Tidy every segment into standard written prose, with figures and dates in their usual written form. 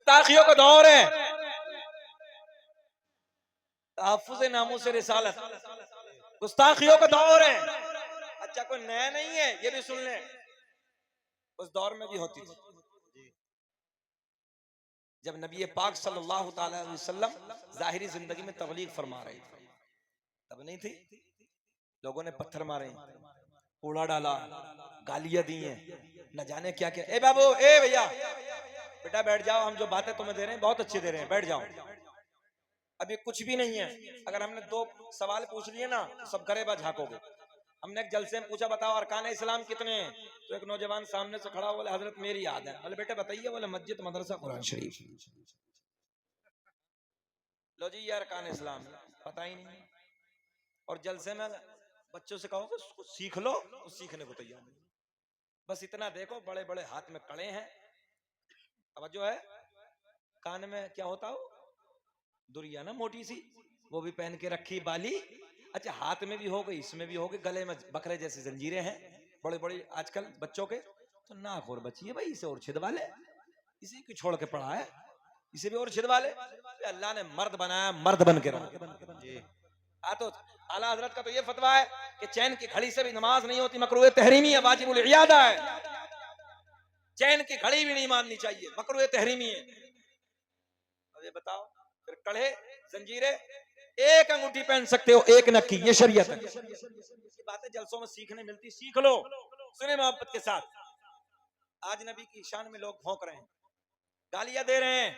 गुस्ताखियों का दौर है, तहफ्फुज़ नामूस रिसालत, गुस्ताखियों का दौर है। अच्छा कोई नया नहीं है, ये भी सुन लें, उस दौर में भी होती थी जब नबी पाक सल्लल्लाहु ताला अलैहि वसल्लम जाहिरी जिंदगी में तबलीग फरमा रहे थे, तब नहीं थी। लोगों ने पत्थर मारे, कूड़ा डाला, गालियां दी हैं, न जाने क्या क्या। ए बाबू, ए भैया, बेटा बैठ जाओ, हम जो बातें तुम्हें दे रहे हैं बहुत अच्छी दे रहे हैं, बैठ जाओ। अभी कुछ भी नहीं है। अगर हमने 2 सवाल पूछ लिए ना तो सब गरेबा झांकोगे। हमने एक जलसे में पूछा बताओ अरकान इस्लाम कितने हैं, तो एक नौजवान सामने से खड़ा बोले हजरत मेरी याद है। बोले बेटे बताइए, बोले मस्जिद, मदरसा, कुरान शरीफ। लो जी ये अरकान इस्लाम पता ही नहीं। और जलसे में बच्चों से कहो कुछ सीख लो तो सीखने को तैयार नहीं। बस इतना देखो, बड़े बड़े हाथ में कड़े हैं, अब जो है कान में क्या होता हो, दुरिया ना मोटी सी, वो भी पहन के रखी बाली। अच्छा हाथ में भी हो गई, इसमें भी हो गई, गले में बकरे जैसी जंजीरें हैं बड़े बड़ी आजकल बच्चों के। तो नाखोर बच्ची है भाई, इसे और छिदवा ले, इसी को छोड़ के पड़ा है, इसे भी और छिदवा ले। अल्लाह ने मर्द बनाया, मर्द बन के रहा। तो आला हजरत का तो ये फतवा है कि चैन की घड़ी से भी नमाज नहीं होती, मकरूह तहरीमी है, वाजिबुल इयादा है। चैन की घड़ी भी नहीं माननी चाहिए, मकरूह तहरीमी है। अब ये बताओ फिर कड़े जंजीरें, एक अंगूठी पहन सकते हो, एक नक्की, ये शरीयत है। ये बातें जलसों में सीखने मिलती, सीख लो, सुने मोहब्बत के साथ। आज नबी की शान में लोग भौंक रहे हैं, गालियां दे रहे हैं,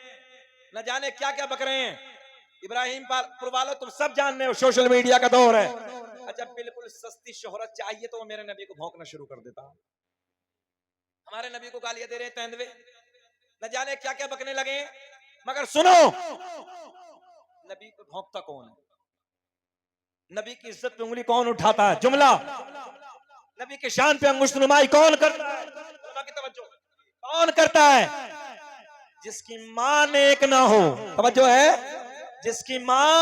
न जाने क्या क्या बक रहे हैं। इब्राहिम पुर वालों तुम सब जानते हो सोशल मीडिया का दौर है। अच्छा बिल्कुल सस्ती शोहरत चाहिए तो वो मेरे नबी को भौंकना शुरू कर देता। हमारे नबी को गालियां दे रहे हैं तेंदुए, न जाने क्या क्या बकने लगे। मगर सुनो, नबी को भौंकता कौन है? नबी की इज्जत पे उंगली कौन उठाता है? जुमला। नबी के शान पे अंगुष्ठनुमाई कौन करता है? कौन करता है? जिसकी मां नेक ना हो, तवज्जो है, जिसकी मां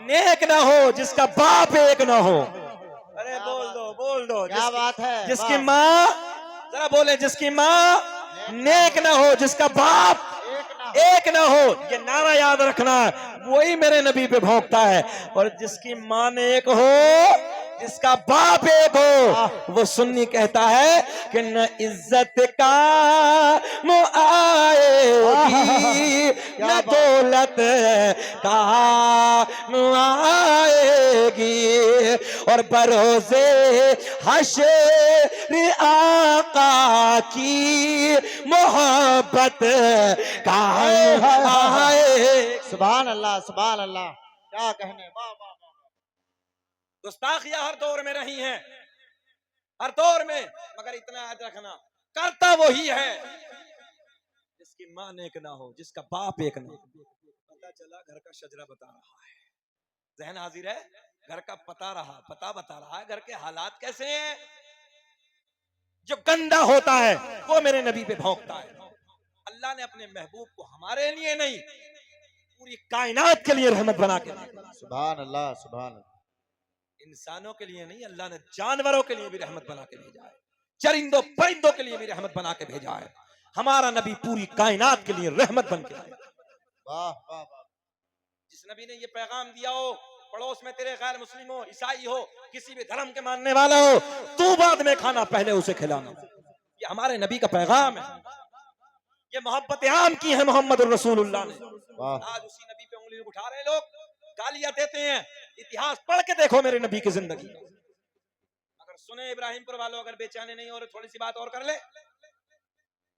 नेक ना हो, जिसका बाप एक ना हो। अरे बोल दो क्या बात है। जिसकी मां, जरा बोले, जिसकी मां नेक ना हो, जिसका बाप एक ना हो, ये नारा याद रखना, वही मेरे नबी पे भौंकता है। और जिसकी मां नेक हो, जिसका बाप एक हो, वो सुन्नी कहता है कि न इज्जत का आएगी, न दौलत का आएगी, और बरोज़े हश्र आका की मोहब्बत का आए। सुभान अल्लाह, सुभान अल्लाह, क्या कहने। वाह वाह। गुस्ताखियां हर दौर में रही हैं, हर दौर में, मगर इतना याद रखना, करता वही है जिसकी मां नेक ना हो, जिसका बाप एक ना हो। पता चला घर का शजरा बता रहा है, जहन हाजिर है, घर का पता बता रहा है, घर के हालात कैसे हैं। जो गंदा होता है वो मेरे नबी पे भौंकता है। अल्लाह ने अपने महबूब को हमारे लिए नहीं, पूरी कायनात के लिए रहमत बना के भेजा। सुभान अल्लाह, सुभान अल्लाह। इंसानों के लिए नहीं, अल्लाह ने जानवरों के लिए भी रहमत बना के भेजा है, चरिंदों परिंदों के लिए भी रहमत बना के भेजा है। हमारा नबी पूरी कायनात के लिए रहमत बन के आया। वाह वाह वाह। जिस नबी ने ये पैगाम दिया हो, पड़ोस में तेरे गैर मुस्लिम हो, ईसाई हो, किसी भी धर्म के मानने वाला हो, तू बाद में खाना पहले उसे खिलाना, ये हमारे नबी का पैगाम है। ये मोहब्बत आम की है मोहम्मद रसूलुल्लाह ने। आज उसी नबी पे उंगली उठा रहे लोग, गालियां देते हैं। इतिहास पढ़ के देखो मेरे नबी की जिंदगी। अगर सुने इब्राहिमपुर वालों, अगर बेचैने नहीं हो रहे, थोड़ी सी बात और कर ले,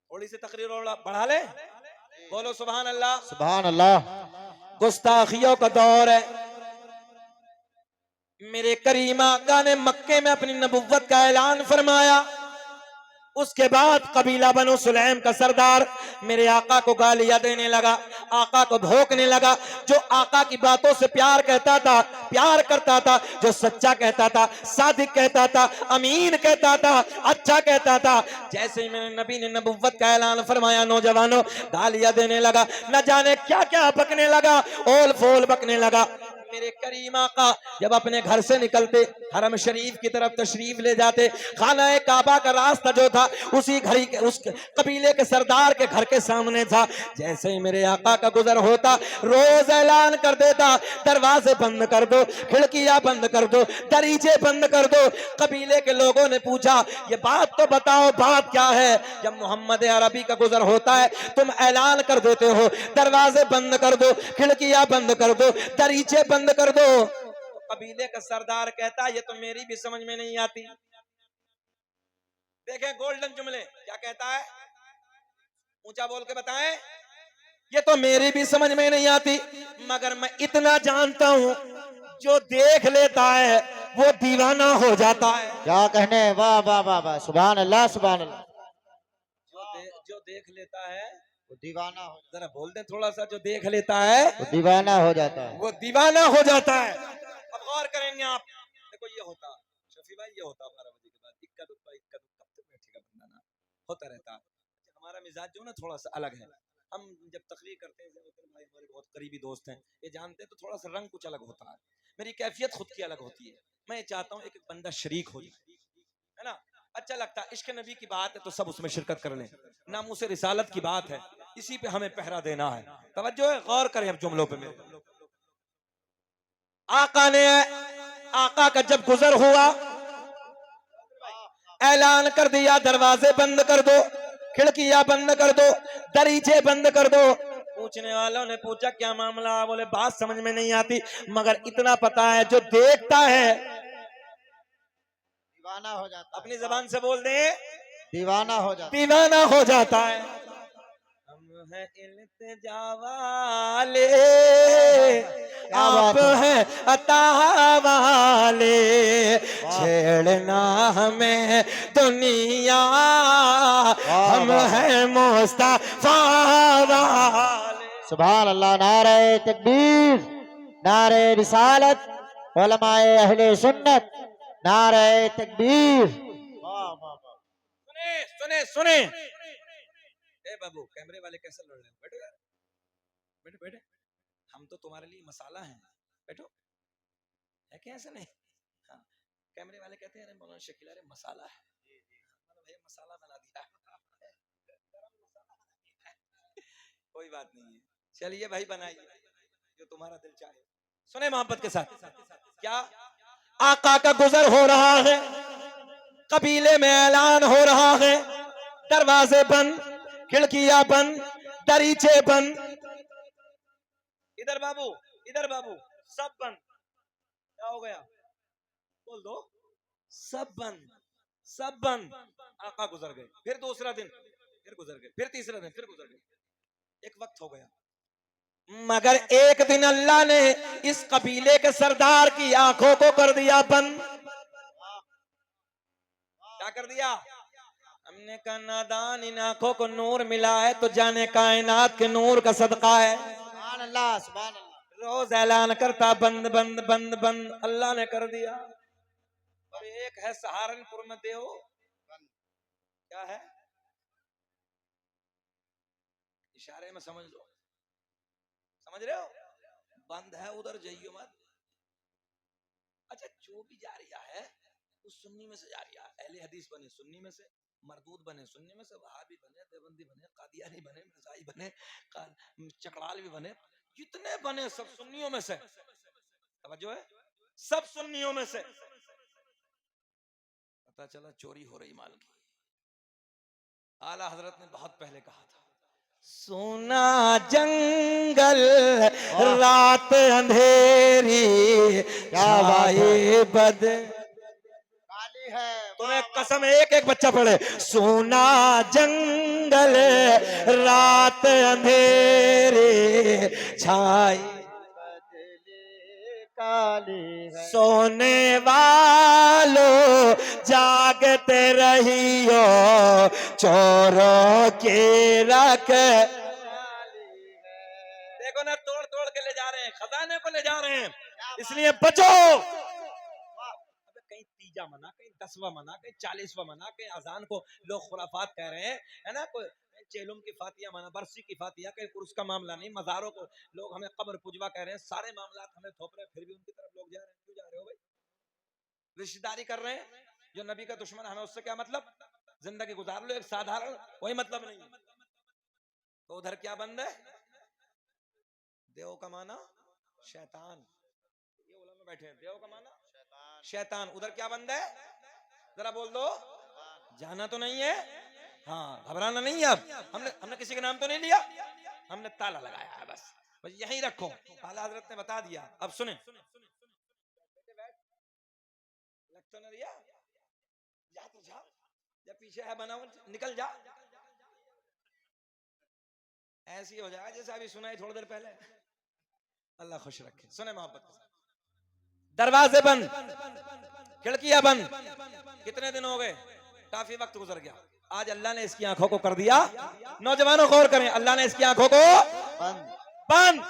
थोड़ी सी तकरीर और बढ़ा ले, बोलो सुभान अल्लाह, सुभान अल्लाह। गुस्ताखियों का दौर है। मेरे करीम आका ने मक्के में अपनी नबुव्वत का ऐलान फरमाया। उसके बाद कबीला बनो सुलैम का सरदार मेरे आका को गालियां देने लगा, आका को भोंकने लगा। जो आका की बातों से प्यार कहता था, प्यार करता था, जो सच्चा कहता था, सादिक कहता था, अमीन कहता था, अच्छा कहता था, जैसे ही मेरे नबी ने नबुव्वत का ऐलान फरमाया, नौजवानों गालियां देने लगा, न जाने क्या क्या बकने लगा, ओल फोल बकने लगा। मेरे करीम आका जब अपने घर से निकलते, हरम शरीफ की तरफ तशरीफ ले जाते, खाना काबा का रास्ता जो था उसी घड़ी के उस कबीले के सरदार के घर के सामने था। जैसे ही मेरे आका का गुजर होता, रोज ऐलान कर देता, दरवाजे बंद कर दो, खिड़कियां बंद कर दो, दरीचे बंद कर दो। कबीले के लोगों ने पूछा, ये बात तो बताओ, बात क्या है? जब मोहम्मद अरबी का गुजर होता है तुम ऐलान कर देते हो, दरवाजे बंद कर दो, खिड़कियां बंद कर दो, दरीचे बंद कर दो। तो कबीले का सरदार कहता, ये तो मेरी भी समझ में नहीं आती। देखें गोल्डन जुमले, क्या कहता है, ऊंचा बोल के बताएं, ये तो मेरी भी समझ में नहीं आती, मगर मैं इतना जानता हूं, जो देख लेता है वो दीवाना हो जाता है। क्या कहने, वाह वाह वाह वाह, सुभान अल्लाह सुभान अल्लाह। जो देख लेता है वो दीवाना हो, जरा बोल दे थोड़ा सा, जो देख लेता है वो दीवाना हो जाता है। वो दीवाना हो जाता है। अब गौर करेंगे आप, देखो ये होता शफी भाई, ये होता 12 बजे के बाद इक्का दुक्का कब तक बैठेगा बंदा ना, होता रहता। हमारा मिजाज जो ना थोड़ा सा अलग है। हम जब तकरीर करते हैं, भाई हमारे बहुत करीबी दोस्त हैं, ये जानते हैं, तो थोड़ा सा रंग कुछ अलग होता है, मेरी कैफियत खुद की अलग होती है। मैं चाहता हूँ एक बंदा शरीक हो जाए, है ना, अच्छा लगता है। इश्क नबी की बात है तो सब उसमें शिरकत कर लें, नामूस रिसालत की बात है, इसी पे हमें पहरा देना है। तवज्जो है, गौर करें अब जुमलों पे मेरे। आका का जब गुजर हुआ, ऐलान कर दिया, दरवाजे बंद कर दो, खिड़कियां बंद कर दो, दरीचे बंद कर दो। पूछने वालों ने पूछा क्या मामला? बोले बात समझ में नहीं आती, मगर इतना पता है, जो देखता है दीवाना हो जाता है। अपनी जबान से बोल दे, दीवाना हो जाता है। दीवाना हो जाता है। हम हैं इल्तिजा वाले, आप हैं अता वाले, छेड़ना हमें दुनिया, हम हैं मुस्तफा वाले। सुभान अल्लाह, नारे तकबीर, नारे रिसालत, उलमाए अहले सुन्नत, नारे तकबीर। वाह वाह वाह। सुने सुने सुने, ए बाबू कैमरे वाले कैसे लड़ रहे हो? बैठो यार, बैठो बैठो, हम तो तुम्हारे लिए मसाला हैं, बैठो। है क्या? ऐसा नहीं, हाँ, कैमरे वाले कहते हैं अरे मौलाना शकील अरे मसाला है, भैया मसाला बना दिया कोई बात नहीं है, चलिए भाई बनाइए जो तुम्हारा दिल चाहे। सुने मोहब्बत के साथ, क्या आका का गुजर हो रहा है, कबीले में ऐलान हो रहा है, दरवाजे बंद, खिड़कियां बंद, दरीचे बंद, इधर बाबू, इधर बाबू, सब बंद। क्या हो गया? बोल दो, सब बंद, सब बंद। आका गुजर गए, फिर दूसरा दिन फिर गुजर गए, फिर तीसरा दिन फिर गुजर गए, एक वक्त हो गया। मगर एक दिन अल्लाह ने इस कबीले के सरदार की आंखों को कर दिया बंद। क्या कर दिया? हमने कहा नादान, इन आंखों को नूर मिला है तो जाने कायनात के नूर का सदका है। सुभान अल्लाह सुभान अल्लाह। रोज ऐलान करता बंद बंद बंद बंद, अल्लाह ने कर दिया। और एक है सहारनपुर में देव, क्या है, इशारे में समझ लो, समझ रहे हो, बंद है, उधर जाइयो मत। अच्छा, जो भी जारिया है वो सुन्नी में से जारिया, अहले हदीस बने सुन्नी में से, मरदूद बने सुन्नी में से, वहाबी बने, देवबंदी बने, कादियानी बने, मिर्जाई बने, चकड़ाल भी बने, जितने बने सब सुन्नियों में से। तवज्जो है, सब सुन्नियों में से। पता चला चोरी हो रही माल की। आला हजरत ने बहुत पहले कहा था, सोना जंगल रात अंधेरी छाए बद, काली है। तुम्हें कसम, एक एक बच्चा पढ़े, सोना जंगल रात अंधेरी छाई, काली है। सोने वालों जागते रहियो, चोरों की रख। देखो ना, तोड़ तोड़ के ले जा रहे हैं, खजाने को ले जा रहे हैं, इसलिए बचो। कहीं तीजा मना, कहीं 10वां मना, कहीं 40वां मना, कहीं अजान को लोग खुराफात कह रहे हैं, है ना, कोई चेलुम की फातिया माना बरसी की फातिया, कहीं कुर्स का मामला नहीं। मज़ारों को लोग हमें कब्र पुजवा कह रहे हैं, सारे मामलात हमें थोप रहे हैं, फिर भी उनकी तरफ लोग जा रहे हैं। क्यों जा रहे हो भाई? रिश्तेदारी कर रहे हैं, जो नबी का दुश्मन, हमें उससे क्या मतलब? जिंदगी गुजार लो एक साधारण, कोई मतलब नहीं। तो उधर क्या बंद है? देव का माना शैतान। ये उलमा बैठे हैं, देव का माना शैतान। उधर क्या बंद है? जरा बोल दो, जाना तो नहीं है? हाँ, घबराना नहीं है। अब हमने किसी का नाम तो नहीं लिया, हमने ताला लगाया है बस यहीं रखो। आला हजरत ने बता दिया। अब सुने, लग तो नहीं रिया, जा तो जा, जब पीछे है बना निकल जा। ऐसी हो जाएगा जैसे अभी सुनाई थोड़ी देर पहले। अल्लाह खुश रखे। सुने मोहब्बत के साथ, दरवाजे बंद, खिड़कियां बंद। कितने दिन हो गए? काफी वक्त गुजर गया। आज अल्लाह ने इसकी आंखों को कर दिया। नौजवानों गौर करें, अल्लाह ने इसकी आंखों को बंद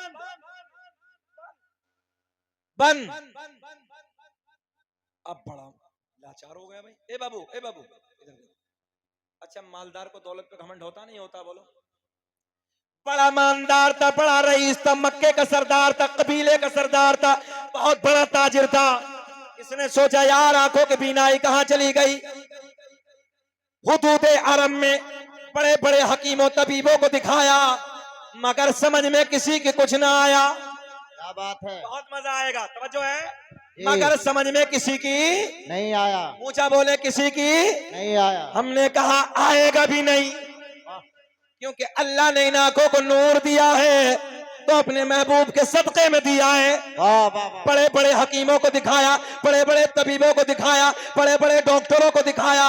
बंद। अब बड़ा लाचार हो गया भाई। ए बाबू, ए बाबू, इधर देखो। अच्छा, मालदार को दौलत पे घमंड होता नहीं होता? बोलो। बड़ा ईमानदार था, बड़ा रईस था, मक्के का सरदार था, कबीले का सरदार था, बहुत बड़ा ताजिर था। इसने सोचा यार आंखों की बीनाई कहां चली गई? हुदूद अरब में बड़े बड़े हकीमों तबीबों को दिखाया, मगर समझ में किसी के कुछ ना आया। क्या बात है? बहुत मजा आएगा, तवज्जो है। मगर समझ में किसी की नहीं आया। ऊंचा बोले, किसी की नहीं आया। हमने कहा आएगा भी नहीं, क्योंकि अल्लाह ने इन आंखों को नूर दिया है तो अपने महबूब के सदके में दिया है। बड़े बड़े हकीमों को दिखाया, बड़े बड़े तबीबों को दिखाया, बड़े बड़े डॉक्टरों को दिखाया,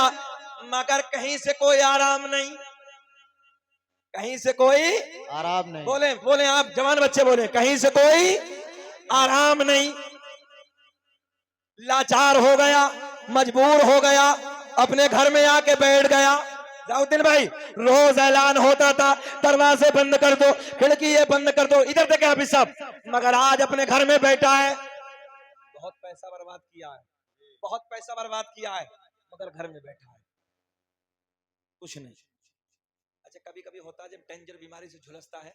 मगर कहीं से कोई आराम नहीं, कहीं से कोई आराम नहीं। बोले बोले आप जवान बच्चे बोले, कहीं से कोई आराम नहीं। लाचार हो गया, मजबूर हो गया, अपने घर में आके बैठ गया। जाउद्दीन भाई, रोज ऐलान होता था दरवाजे बंद कर दो, खिड़की ये बंद कर दो, इधर देखे हाफिज साहब, मगर आज अपने घर में बैठा है। बहुत पैसा बर्बाद किया है, बहुत पैसा बर्बाद किया है, मगर घर में बैठा है, कुछ नहीं। अच्छा, कभी कभी होता है जब डेंजर बीमारी से झुलसता है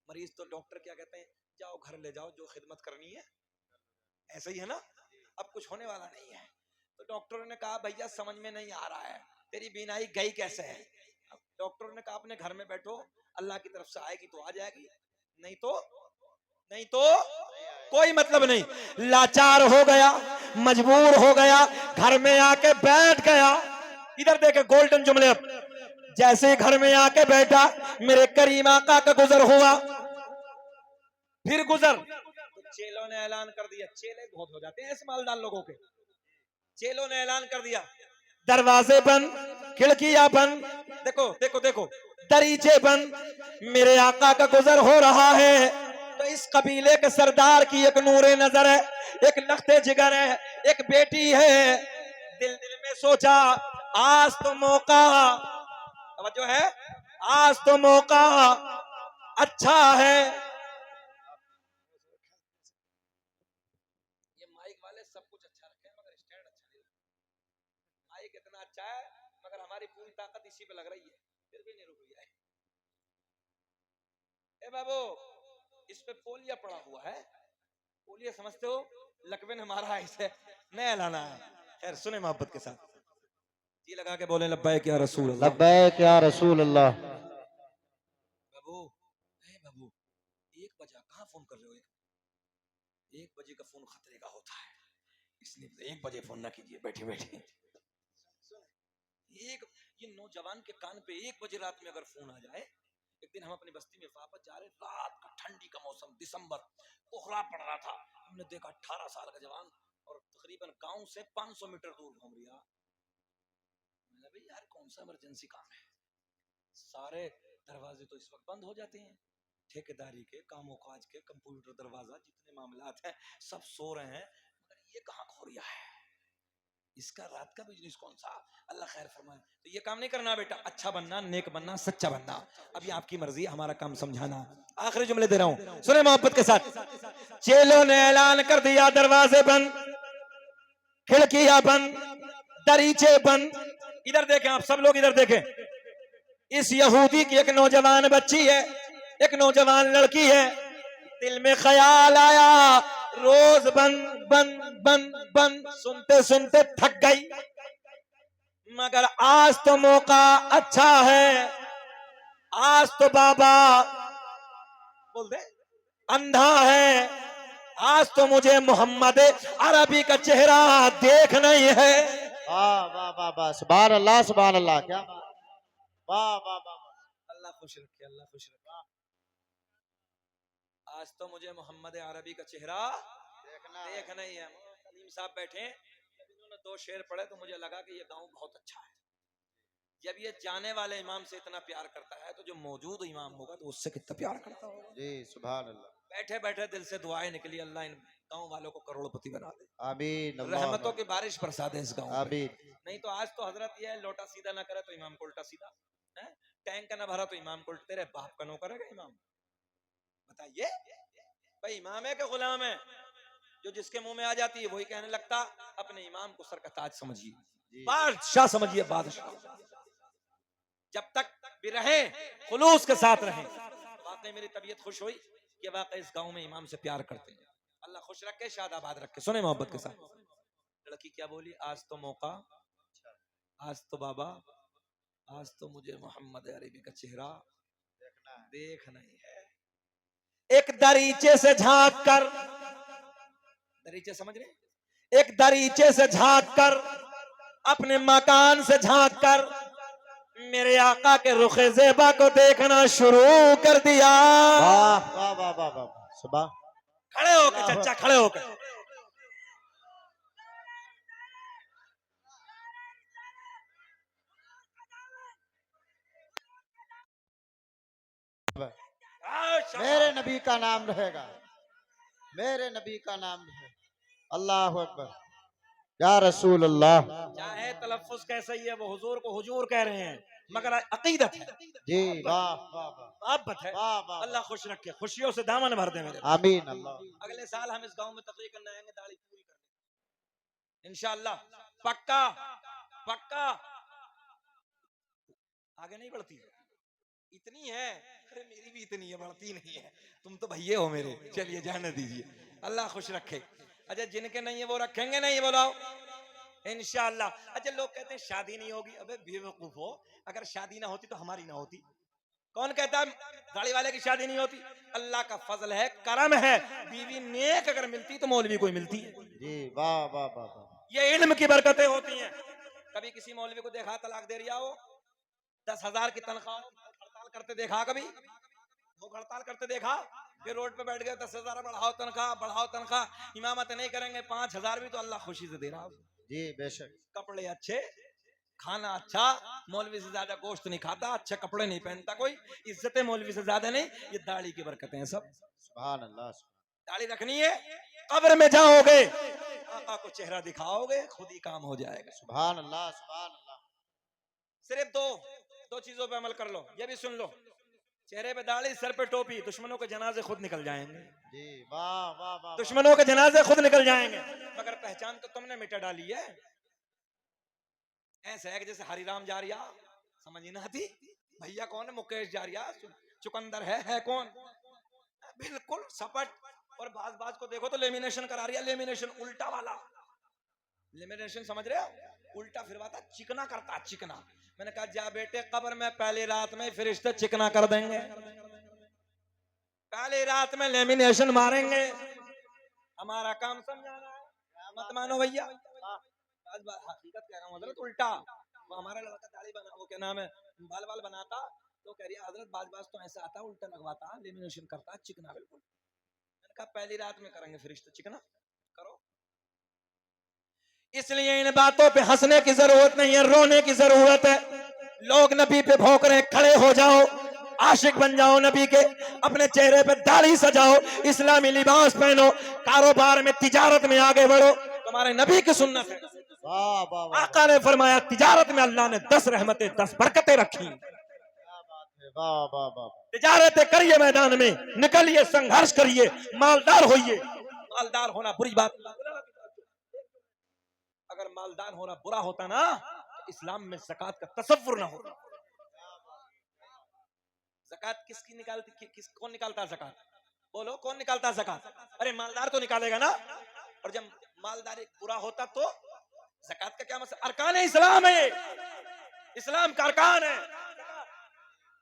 मरीज, तो डॉक्टर क्या कहते हैं? जाओ घर ले जाओ, जो खिदमत करनी है। ऐसा ही है ना? अब कुछ होने वाला नहीं है, तो डॉक्टरों ने कहा भैया समझ में नहीं आ रहा है, तेरी बीनाई गई कैसे है? डॉक्टरों ने कहा अपने घर में बैठो, अल्लाह की तरफ से आएगी तो आ जाएगी, नहीं तो कोई मतलब नहीं। लाचार हो गया, मजबूर हो गया, घर में आके बैठ गया। इधर देखे गोल्डन जुमले। अब जैसे ही घर में आके बैठा, मेरे करीम आका का गुजर हुआ, फिर गुजर तो चेलों ने ऐलान कर दिया। चेले बहुत हो जाते हैं ऐसे मालदार लोगों के। चेलों ने ऐलान कर दिया, दरवाजे बंद, खिड़कियां बंद, देखो देखो देखो, दरीचे बंद, मेरे आका का गुजर हो रहा है। तो इस कबीले के सरदार की एक नूरे नजर है, एक लखते जिगर है, एक बेटी है। दिल दिल में सोचा आज तो मौका, जो है आज तो मौका अच्छा है। ये माइक वाले सब कुछ अच्छा रखे हैं, मगर स्टैंड अच्छा नहीं। माइक इतना अच्छा है, मगर हमारी पूरी ताकत इसी पे लग रही है, फिर भी नहीं रुक रही है। ए बाबू, इस पे पोलिया पड़ा हुआ है, पोलिया समझते हो? लकवे ने मारा है इसे, नया लाना है। खैर सुने मोहब्बत के साथ, जी लगा के बोले लब्बैक या रसूल अल्लाह, लब्बैक या रसूल अल्लाह। बाबू, ए बाबू, 1 बजे कहाँ फोन कर रहे हो? 1 बजे का फोन खतरे का होता है, इसलिए 1 बजे फोन ना कीजिए बैठे बैठे। ये नौजवान के कान पे 1 बजे रात में अगर फोन आ जाए। एक दिन हम अपनी बस्ती में वापस जा रहे, रात का ठंडी का मौसम, दिसंबर, कोहरा पड़ रहा था। हमने देखा 18 साल का जवान और तकरीबन गांव से 500 मीटर दूर घूम रहा। मैंने भाई यार कौन सा इमरजेंसी काम है? सारे दरवाजे तो इस वक्त बंद हो जाते हैं, ठेकेदारी के, कामों काज के, कंप्यूटर दरवाजा, जितने मामलात हैं सब सो रहे हैं, मगर ये कहाँ खो रहा है? इसका रात का बिजनेस कौन सा? अल्लाह खैर फरमाए। तो ये काम नहीं करना बेटा, अच्छा बनना, नेक बनना, सच्चा बनना। अभी आपकी मर्जी, हमारा काम समझाना। आखिरी जुमले दे रहा हूं, सुने मोहब्बत के साथ। चेलों ने ऐलान कर दिया, दरवाजे बंद, खिड़कियां बंद, दरीचे बंद। इधर देखें आप सब लोग, इधर देखें, इस यहूदी की एक नौजवान बच्ची है, एक नौजवान लड़की है। दिल में ख्याल आया, रोज बन बन बन बन सुनते सुनते थक गई, मगर आज तो मौका अच्छा है, आज तो बाबा बोल दे अंधा है, आज तो मुझे मोहम्मद अरबी का चेहरा देखना ही है। वाह वाह वाह वाह, सुभान अल्लाह सुभान अल्लाह, क्या बात, वाह वाह वाह, अल्लाह खुश रखे, अल्लाह खुश रखे। आज तो मुझे मोहम्मद अरबी का चेहरा देखना ही है। कलीम साहब बैठे, जब इन्होंने 2 शेर पढ़े तो मुझे लगा कि ये गांव बहुत अच्छा है। जब ये जाने वाले इमाम से इतना प्यार करता है तो जो मौजूद इमाम होगा तो उससे कितना प्यार करता होगा। जी सुभान अल्लाह। बैठे बैठे दिल से दुआएं निकली, अल्लाह इन गांव वालों को करोड़पति बना दे, आमीन, रहमतों की बारिश बरसा दे इस गांव में। आमीन। नहीं तो आज तो हजरत ये है, लोटा सीधा ना करे तो इमाम को उल्टा सीधा है, टैंक का ना भरा तो इमाम को उल्टा, तेरे बाप का नौकर है इमाम? बताइए भाई, इमाम है कि गुलाम है? जो जिसके मुंह में आ जाती है वही कहने लगता, अपने इमाम को सर का ताज समझिए, बादशाह समझिए, बादशाह। जब तक भी रहे खुलूस के साथ रहे। वाकई मेरी तबीयत खुश हुई कि वाकई इस गांव में इमाम से प्यार करते हैं। अल्लाह खुश रखे, शादाबाद रखे। सुने मोहब्बत के साथ। लड़की क्या बोली? आज तो मौका, आज तो बाबा, आज तो मुझे मोहम्मद अरबी का चेहरा देखना ही है। एक दरीचे से झांक कर, दरीचे समझ रहे? एक दरीचे से झांक कर, अपने मकान से झांक कर मेरे आका के रुखे ज़ेबा को देखना शुरू कर दिया। वाह वाह वाह वाह वाह, सुभान। खड़े होकर चच्चा, खड़े होकर। मेरे नबी का नाम रहेगा, मेरे नबी का नाम रहेगा। अल्लाह अकबर, या रसूल अल्लाह। चाहे तलफ्फुज कैसा ही है, वो हुजूर को हुजूर कह रहे हैं, मगर अकीदत है जी। वाह वाह वाह, मोहब्बत है। वाह वाह, अल्लाह खुश रखे, खुशियों से दामन भर दे मेरे। आमीन अल्लाह। अगले साल हम इस गांव में तकरीर करने आएंगे, दाढ़ी पूरी करने इंशाअल्लाह, पक्का पक्का। आगे नहीं बढ़ती इतनी है, अरे मेरी भी इतनी है, बढ़ती नहीं है। तुम तो भैये हो मेरे, चलिए जाने दीजिए, अल्लाह खुश रखे। अच्छा जिनके नहीं है वो रखेंगे नहीं, बोलाओ इंशाअल्लाह। अच्छा लोग कहते हैं शादी नहीं होगी, अबे बेवकूफ हो, अगर शादी ना होती तो हमारी ना होती। कौन कहता है दाढ़ी वाले की शादी नहीं होती? अल्लाह का फजल है, करम है, बीवी नेक अगर मिलती तो मौलवी कोई मिलती है जी। वाह वाह वाह वाह, ये इल्म की बरकतें होती हैं। कभी किसी मौलवी को देखा तलाक दे रिया हो, 10,000 की तनख्वाह, हड़ताल करते देखा? कभी भूख हड़ताल करते देखा? फिर रोड पे बैठ गए, 10,000 बढ़ाओ तनख्वाह, बढ़ाओ तनख्वाह। इमामत नहीं करेंगे, 5,000 भी तो अल्लाह खुशी से दे रहा है जी बेशक। कपड़े अच्छे, खाना अच्छा, मौलवी से ज्यादा गोश्त नहीं खाता, अच्छे कपड़े नहीं पहनता कोई, इज्जतें मौलवी से ज्यादा नहीं। ये दाढ़ी की बरकतें हैं सब। सुभान अल्लाह। दाढ़ी रखनी है, कब्र में जाओगे आका को चेहरा दिखाओगे, खुद ही काम हो जाएगा। सुभान अल्लाह सुभान अल्लाह। सिर्फ दो चीजों पे अमल कर लो, ये भी सुन लो, चेहरे पे दाढ़ी, सर पे टोपी, दुश्मनों के जनाजे खुद निकल जाएंगे जी। वाह वाह वाह, दुश्मनों के जनाजे खुद निकल जाएंगे। मगर पहचान तो तुमने मिटा डाली है। ऐसे है कि जैसे हरिराम जारिया, समझ ही ना आती, भैया कौन है? मुकेश जारिया, चुकंदर है कौन? बिल्कुल सपट। और बाज को देखो तो लेमिनेशन करा रही है, लेमिनेशन उल्टा वाला लेमिनेशन, समझ रहे हो? उल्टा फिरवाता, चिकना करता, चिकना। मैंने कहा जा बेटे, कब्र में पहली रात में फरिश्ते चिकना कर देंगे, पहली रात में लेमिनेशन मारेंगे। हमारा काम समझाना है, मत मानो भैया, हकीकत कह रहा हूँ हजरत। उल्टा वो हमारा लड़का दाढ़ी बना, वो क्या नाम है, बाल बनाता, तो कह रही है हजरत बाज तो ऐसा आता, उल्टा लगवाता, लेमिनेशन करता, चिकना बिल्कुल। मैंने कहा पहली रात में करेंगे फरिश्ते चिकना, करो। इसलिए इन बातों पे हंसने की जरूरत नहीं है, रोने की जरूरत है। लोग नबी पे भौंक रहे, खड़े हो जाओ, आशिक बन जाओ नबी के, अपने चेहरे पे दाढ़ी सजाओ, इस्लामी लिबास पहनो, कारोबार में, तिजारत में आगे बढ़ो, तुम्हारे नबी की सुन्नत है। वाह वाह वाह, आका ने फरमाया तिजारत में अल्लाह ने 10 रहमतें, 10 बरकतें रखी। वाह वाह वाह, तिजारतें करिए, मैदान में निकलिए, संघर्ष करिए, मालदार होइए। मालदार होना बुरी बात, अगर मालदार होना बुरा होता ना तो इस्लाम में ज़कात का तसव्वुर ना होता। ज़कात किसकी निकालती, कौन निकालता है ज़कात? बोलो कौन निकालता है ज़कात? अरे मालदार तो निकालेगा ना। और जब मालदारी पूरा होता तो ज़कात का क्या मतलब? अरकान इस्लाम है, इस्लाम का अरकान है।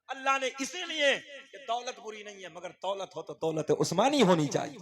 अल्लाह ने इसीलिए कि दौलत बुरी नहीं है, मगर दौलत हो तो दौलत उस्मानी होनी चाहिए,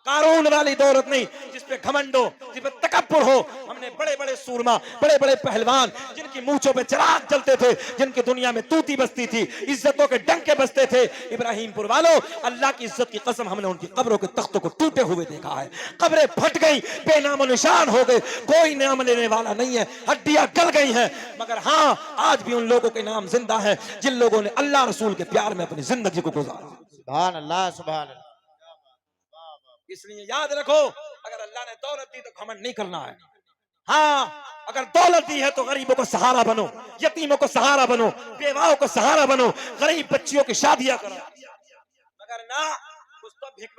कारून वाली दौलत नहीं जिसपे घमंड हो, जिसपे तकब्बुर हो। हमने बड़े बड़े सूरमा, बड़े बड़े पहलवान, जिनकी मूंछों पे चिराग जलते थे, जिनकी दुनिया में तूती बसती थी, इज्जतों के डंके बसते थे। इब्राहिमपुर वालों, अल्लाह की इज्जत की कसम, हमने उनकी कब्रों के तख्तों को टूटे हुए देखा है। कब्रें फट गई, बेनामो निशान हो गए, कोई नाम लेने वाला नहीं है, हड्डियां गल गई हैं। मगर हाँ, आज भी उन लोगों के नाम जिंदा है जिन लोगों ने अल्लाह रसूल के प्यार में अपनी जिंदगी को गुजारा। सुभान अल्लाह, सुभान अल्लाह। इसलिए याद रखो, अगर अल्लाह ने दौलत दी तो घमंड नहीं करना है। हाँ, अगर दौलत दी है तो गरीबों को सहारा बनो, यतीमों को सहारा बनो, बेवाओं को सहारा बनो, गरीब बच्चियों की शादियां करो। मगर ना, कुछ तो भिख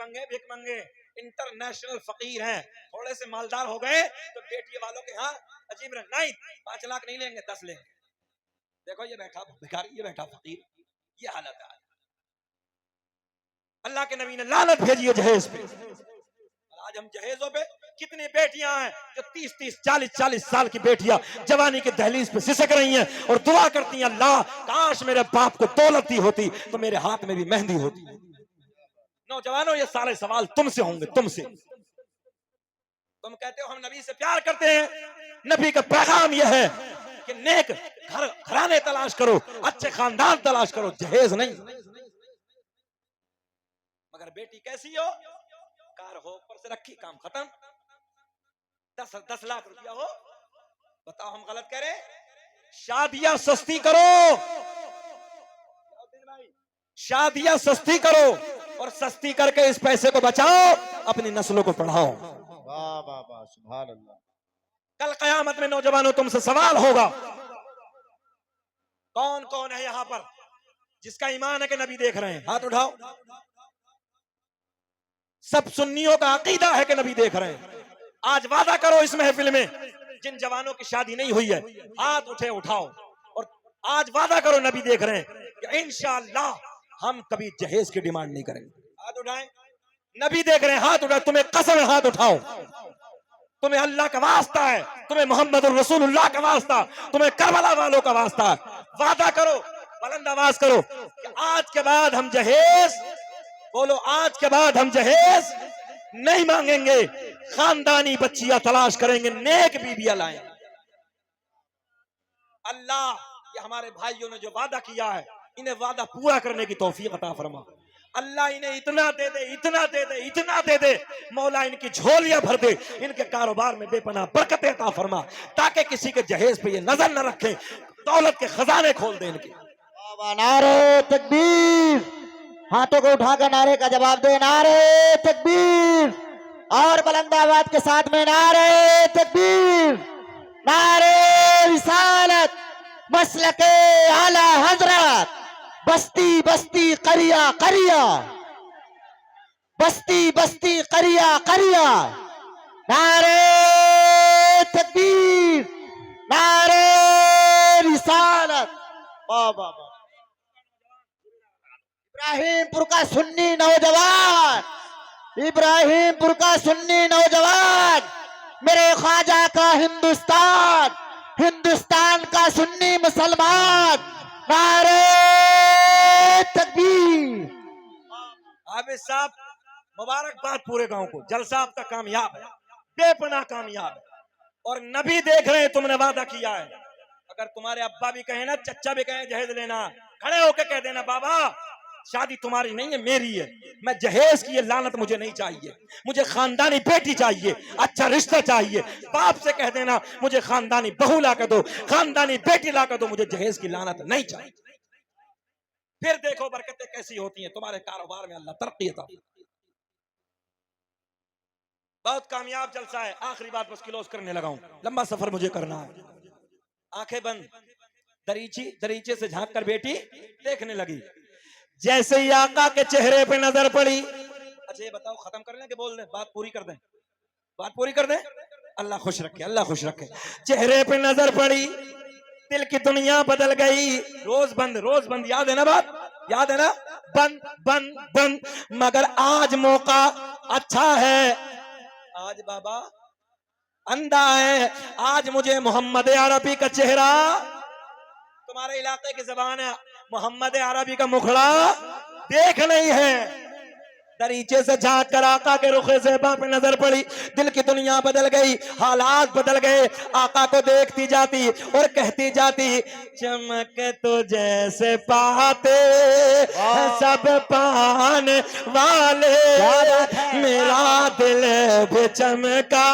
मंगे इंटरनेशनल फकीर हैं, थोड़े से मालदार हो गए तो बेटी वालों के यहाँ अजीब रंग, नहीं 5 लाख नहीं लेंगे, 10 लेंगे। देखो ये बैठा भिखारी, ये बैठा फकीर, ये हालत है। अल्लाह के नबी ने लानत भेजी है जहेज पे। आज हम जहेजों पे कितनी बेटियां हैं जो 30-30, 40-40 साल की बेटियां जवानी के दहलीज पे सिसक रही हैं और दुआ करती हैं, अल्लाह काश मेरे बाप को दौलत दी होती तो मेरे हाथ में भी मेहंदी होती। नौजवानों, ये सारे सवाल तुमसे होंगे, तुमसे। तुम कहते हो हम नबी से प्यार करते हैं, नबी का पैगाम यह है कि नेक घराने तलाश करो, अच्छे खानदान तलाश करो, जहेज नहीं। मगर बेटी कैसी हो, कार हो, ऊपर से रखी, काम खत्म। 10 लाख रुपया हो, बताओ हम गलत कह रहे हैं? शादियां सस्ती करो, शादियां सस्ती करो, और सस्ती करके इस पैसे को बचाओ, अपनी नस्लों को पढ़ाओ। वाह वाह वाह, सुभान अल्लाह। कल कयामत में नौजवानों तुमसे सवाल होगा, कौन कौन है यहां पर जिसका ईमान है कि नबी देख रहे हैं? हाथ उठाओ। सब सुन्नियों का अकीदा है कि नबी देख रहे हैं। आज वादा करो इस महफिल में, जिन जवानों की शादी नहीं हुई है हाथ उठाओ, और आज वादा करो नबी देख रहे हैं कि इंशाअल्लाह हम कभी जहेज की डिमांड नहीं करेंगे। हाथ उठाएं, नबी देख रहे हैं, हाथ उठाओ। तुम्हें कसम है, हाथ उठाओ। तुम्हें अल्लाह का वास्ता है, तुम्हें मोहम्मद रसूलुल्लाह का वास्ता, तुम्हें करबला वालों का वास्ता है। वादा करो, बुलंद आवाज करो कि आज के बाद हम जहेज, बोलो आज के बाद हम जहेज नहीं मांगेंगे, खानदानी बच्चियां तलाश करेंगे, नेक बीबियां लाएंगे। अल्लाह, ये हमारे भाइयों ने जो वादा किया है, इन्हें वादा पूरा करने की तौफीक अता फरमा। अल्लाह इन्हें इतना दे दे, इतना दे दे, इतना दे दे, मौला इनकी झोलियां भर दे, इनके कारोबार में बेपनाह बरकत अता फरमा, ताकि किसी के जहेज पे ये नजर न रखें, दौलत के खजाने खोल दे इनके। नारे तकबीर, हाथों को उठाकर नारे का जवाब दे, नारे तकबीर, और बुलंद आवाज के साथ में नारे तकबीर, नारे रिसालत, मसलके आला हजरत, बस्ती बस्ती करिया करिया, बस्ती बस्ती करिया करिया, नारे तकबीर, नारे रिसालत। वाह वाह वाह। इब्राहिमपुर का सुन्नी नौजवान, इब्राहिमपुर का सुन्नी नौजवान, मेरे ख्वाजा का हिंदुस्तान, हिंदुस्तान का सुन्नी मुसलमान, नारे तकबीर। आबिद साहब, मुबारकबाद पूरे गांव को, जलसा आपका कामयाब है, बेपनाह कामयाब है, और नबी देख रहे हैं, तुमने वादा किया है। अगर तुम्हारे अब्बा भी कहे ना, चच्चा भी कहे जहेज लेना, खड़े होके कह देना, बाबा शादी तुम्हारी नहीं है, मेरी है, मैं जहेज की ये लानत मुझे नहीं चाहिए, मुझे खानदानी बेटी चाहिए, अच्छा रिश्ता चाहिए। बाप से कह देना मुझे खानदानी बहू ला कर दो, खानदानी बेटी ला कर दो, मुझे जहेज की लानत नहीं चाहिए। फिर देखो बरकतें कैसी होती हैं तुम्हारे कारोबार में, अल्लाह तरक्की अता। बहुत कामयाब जलसा है। आखिरी बात बस क्लोज करने लगा हूं, लंबा सफर मुझे करना है। आंखें बंद, दरीचे से झांक कर बेटी देखने लगी। जैसे ही आका के चेहरे पे नजर पड़ी, अच्छा ये बताओ खत्म कर लें कि बोल दें, बात पूरी कर दें, बात पूरी कर दें, अल्लाह खुश रखे, अल्लाह खुश रखे। चेहरे पे नजर पड़ी, दिल की दुनिया बदल गई। रोज बंद याद है ना बात, याद है ना, बंद बंद बंद। मगर आज मौका अच्छा है, आज बाबा अंधा है, आज मुझे मोहम्मद अरबी का चेहरा, तुम्हारे इलाके की जबान है, मोहम्मद अरबी का मुखड़ा देख नहीं है। दरीचे से झांक कर आका के रुखे ज़ेबा पे नजर पड़ी, दिल की दुनिया बदल गई, हालात बदल गए। आका को देखती जाती और कहती जाती, चमक तो जैसे पाते सब पाने वाले, मेरा दिल भी चमका,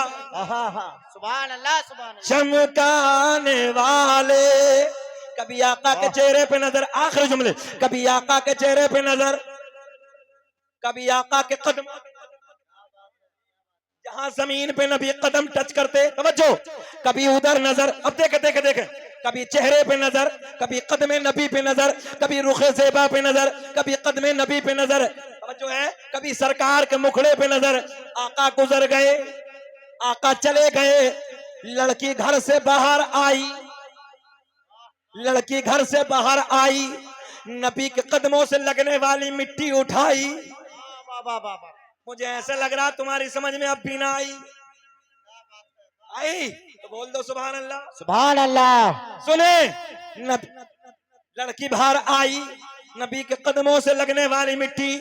सुभान अल्लाह सुभान अल्लाह। चमकाने वाले। कभी आका के चेहरे पे नजर, आखिरी जुमले, कभी आका के चेहरे पे नजर, कभी आका के कदम, जहां जमीन पे नबी कदम टच करते, तवज्जो, कभी उधर नजर। अब देखे देखे देखे, कभी चेहरे पे नजर, कभी कदमे नबी पे नजर, कभी रुखे ज़ेबा पे नजर, कभी कदमे नबी पे नजर, तवज्जो है, कभी सरकार के मुखड़े पे नजर। आका गुजर गए, आका चले गए, लड़की घर से बाहर आई, लड़की घर से बाहर आई, नबी के कदमों से लगने वाली मिट्टी उठाई। मुझे ऐसा लग रहा तुम्हारी समझ में अब भी ना आई, आई तो बोल दो सुभान अल्लाह सुभान अल्लाह। सुने, लड़की बाहर आई, नबी के कदमों से लगने वाली मिट्टी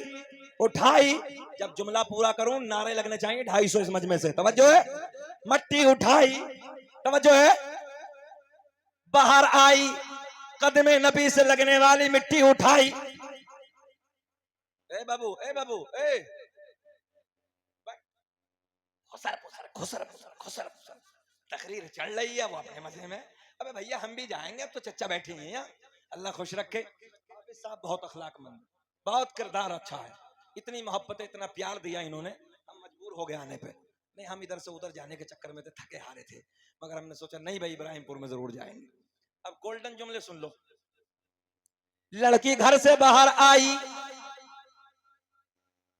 उठाई। जब जुमला पूरा करूं नारे लगने चाहिए 250 इस मजमे से, तवज्जो है, मिट्टी उठाई, तवज्जो है, बाहर आई, कदमे नबी से लगने वाली मिट्टी उठाई। ए बाबू, ए बाबू, ए खुसर खुसर खुसर खुसर खुसर खुसर, तकरीर चल रही है वो अपने मजे में। अबे भैया हम भी जाएंगे, अब तो चच्चा बैठे हैं यहाँ, अल्लाह खुश रखे। हाफिज साहब बहुत अखलाकमंद, बहुत किरदार अच्छा है, इतनी मोहब्बत, इतना प्यार दिया इन्होंने, हम मजबूर हो गए आने पे। नहीं, हम इधर से उधर जाने के चक्कर में थे, थके हारे थे, मगर हमने सोचा नहीं भाई इब्राहिमपुर में जरूर जाएंगे। अब गोल्डन जुमले सुन लो। लड़की घर से बाहर आई,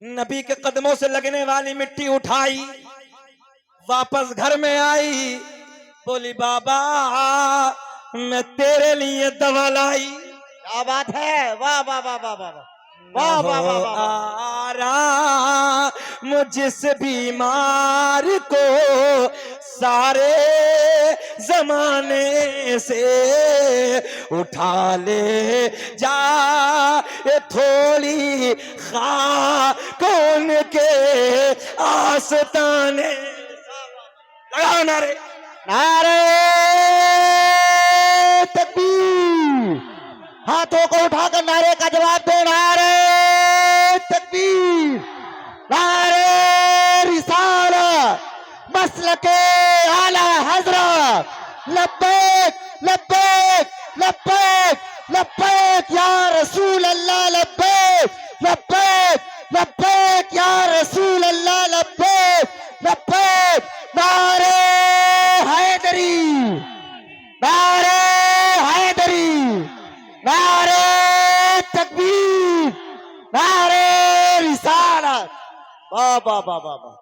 नबी के कदमों से लगने वाली मिट्टी उठाई, वापस घर में आई, बोली बाबा मैं तेरे लिए दवा लाई। क्या बात है, वाह वाह वाह वाह वाह वाह वाह वाह वाह। आरा मुझिस बीमार को सारे जमाने से उठा ले जा, ये थोड़ी खाकों के आस्ताने। लगाओ नारे, नारे तकबीर, हाथों को उठाकर नारे का जवाब दो। नारे तकबीर, नारे रिसालत, मसलके आला हजरत, लब्बैक लब्बैक लब्बैक लब्बैक या रसूल अल्लाह, लब्बैक लब्बैक लब्बैक या रसूल अल्लाह, लब्बैक लब्बैक। नारे हैदरी, नारे हैदरी, नारे तकबीर, नारे रिसालत। वाह वाह वाह वाह वाह।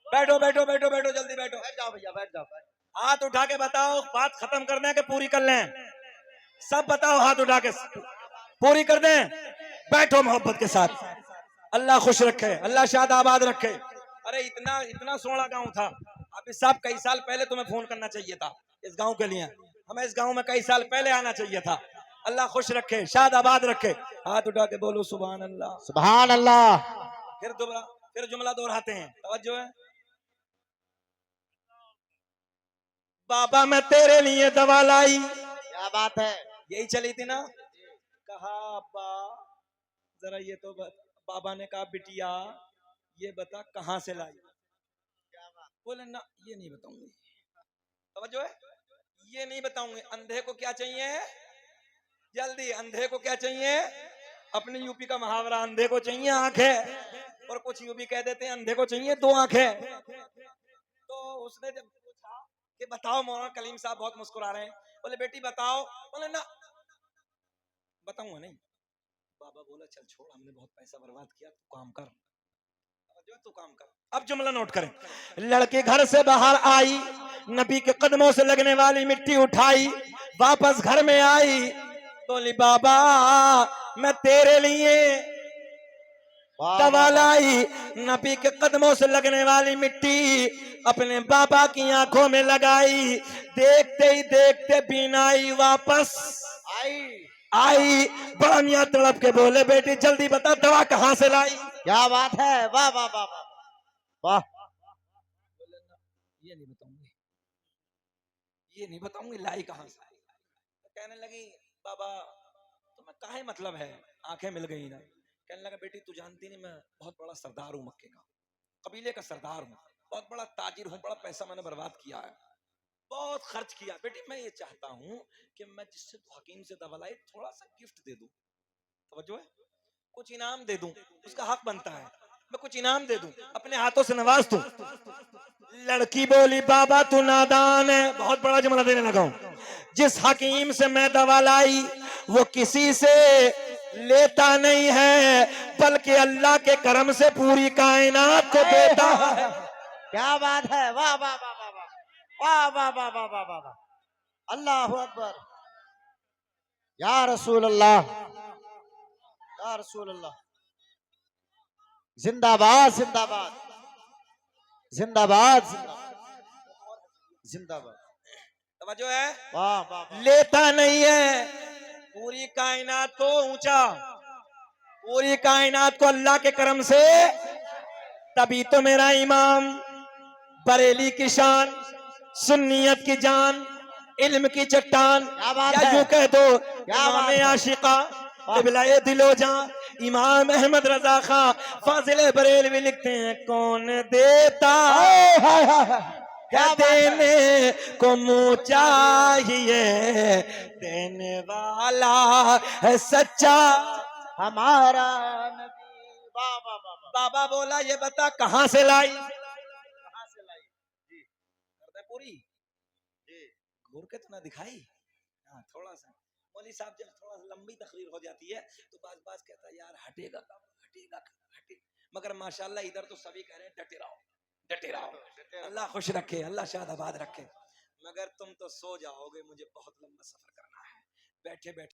बैठो बैठो बैठो बैठो, जल्दी बैठो, बैठ जाओ भैया, बैठ जाओ। हाथ उठा के बताओ, बात खत्म करने है कि पूरी कर लें? सब बताओ, हाथ उठा के पूरी कर दें। बैठो मोहब्बत के साथ, अल्लाह खुश रखे, अल्लाह शाद आबाद रखे। अरे इतना इतना सोना गांव था, हाफिज साहब कई साल पहले तुम्हें फोन करना चाहिए था इस गांव के लिए, हमें इस गांव में कई साल पहले आना चाहिए था। अल्लाह खुश रखे, शाद आबाद रखे। हाथ उठा के बोलो सुभान अल्लाह सुभान अल्लाह। फिर जुमला दोहराते हैं, तवज्जो है। बाबा मैं तेरे लिए दवा लाई, क्या बात है, यही चली थी ना। कहा अब्बा जरा ये तो बाबा ने कहा बिटिया ये बता कहां से लाई। बोले ना ये नहीं बताऊंगी, तवज्जो है, ये नहीं बताऊंगी। अंधे को क्या चाहिए, जल्दी, अंधे को क्या चाहिए? अपने यूपी का मुहावरा, अंधे को चाहिए आंखें, और कुछ यूपी कह देते हैं अंधे को चाहिए 2 आंखें। तो उसने जब पूछा कि बताओ, मौलाना कलीम साहब बहुत मुस्कुरा रहे हैं, बोले बेटी बताओ। बोले ना बताऊंगा नहीं। बाबा बोला चल छोड़, हमने बहुत पैसा बर्बाद किया, तू काम कर, जो तू काम कर। अब जुमला नोट करें। लड़के घर से बाहर आई, नबी के कदमों से लगने वाली मिट्टी उठाई, वापस घर में आई, बोली बाबा मैं तेरे लिए वाह, दवा वाह, वाह। लाई। नबी के कदमों से लगने वाली मिट्टी अपने बाबा की आंखों में लगाई। देखते ही देखते बीनाई वापस आई। आई। बड़ा मियां तड़प के बोले, बेटी जल्दी बता दवा कहां से लाई। क्या बात है, वाह वाह वाह वाह वाह। ये नहीं बताऊंगी, ये नहीं बताऊंगी लाई कहां से। तो कहने लगी, बाबा तुम्हें काहे मतलब है, आंखें मिल गई ना। कहने लगा, बेटी तू जानती नहीं मैं बहुत बड़ा सरदार हूं, मक्के का कबीले का सरदार हूं, बहुत बड़ा ताजिर हूं, बड़ा पैसा मैंने बर्बाद किया है, बहुत खर्च किया। बेटी मैं ये चाहता हूं कि मैं जिससे तू हकीम से दवा लाई थोड़ा सा गिफ्ट दे दूं, समझो है, कुछ इनाम दे दूं, उसका हक बनता है, मैं कुछ इनाम दे दूं, अपने हाथों से नवाज दूं। लड़की बोली, बाबा तू नादान है, बहुत बड़ा जुमला देने लगा हूं। जिस हकीम से मैं दवा लाई वो किसी से लेता नहीं है, बल्कि अल्लाह के करम से पूरी कायनात को देता है। क्या बात है, वाह वाह वाह वाह वाह वाह वाह वाह वाह वाह वाह। अल्लाह अकबर। या रसूल अल्लाह, या रसूल अल्लाह। जिंदाबाद जिंदाबाद जिंदाबाद जिंदाबाद। समझो है, वाह वाह वाह। लेता नहीं है, पूरी कायनात को ऊंचा, पूरी कायनात को अल्लाह के करम से। तभी तो मेरा इमाम बरेली की शान, सुन्नियत की जान, इल्म की चट्टान, क्या बात या है, यूं कह दो क्या इमाम बात है। आशिका क़िबला-ए दिलो जां, इमाम अहमद रजा खां फाजिल बरेलवी लिखते हैं, कौन देता हाय, हाय, हाय, हाय। क्या है बात है। देने को मुंह चाहिए, देने वाला है सच्चा हमारा नबी। वाह वाह वाह वाह। बाबा बोला, ये बता कहां से लाई, कहाँ से लाई जी करता पूरी जी। घूर के तो ना दिखाई। हाँ, थोड़ा सा मौली साहब जब थोड़ा सा लंबी तकरीर हो जाती है तो बाज कहता है, यार हटेगा कब, हटेगा कब, हटे। मगर माशाल्लाह इधर तो सभी कह रहे हैं डटे रहो, डटे रहो, अल्लाह खुश रखे, अल्लाह शाद आबाद रखे। मगर तुम तो सो जाओगे, मुझे बहुत लंबा सफर करना है, बैठे बैठे